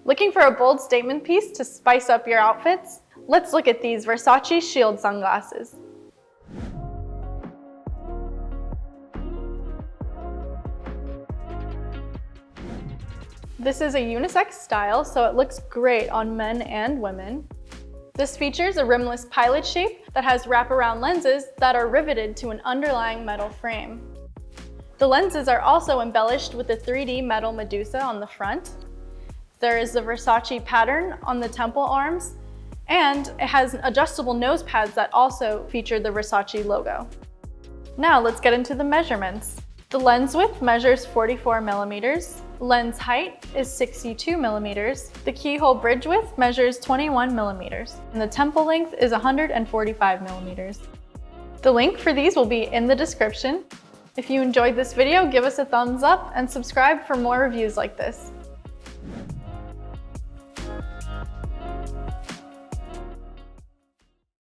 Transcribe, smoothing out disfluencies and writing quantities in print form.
Looking for a bold statement piece to spice up your outfits? Let's look at these Versace Shield sunglasses. This is a unisex style, so it looks great on men and women. This features a rimless pilot shape that has wraparound lenses that are riveted to an underlying metal frame. The lenses are also embellished with a 3D metal Medusa on the front. There is the Versace pattern on the temple arms, and it has adjustable nose pads that also feature the Versace logo. Now let's get into the measurements. The lens width measures 44 millimeters. Lens height is 62 millimeters. The keyhole bridge width measures 21 millimeters. And the temple length is 145 millimeters. The link for these will be in the description. If you enjoyed this video, give us a thumbs up and subscribe for more reviews like this.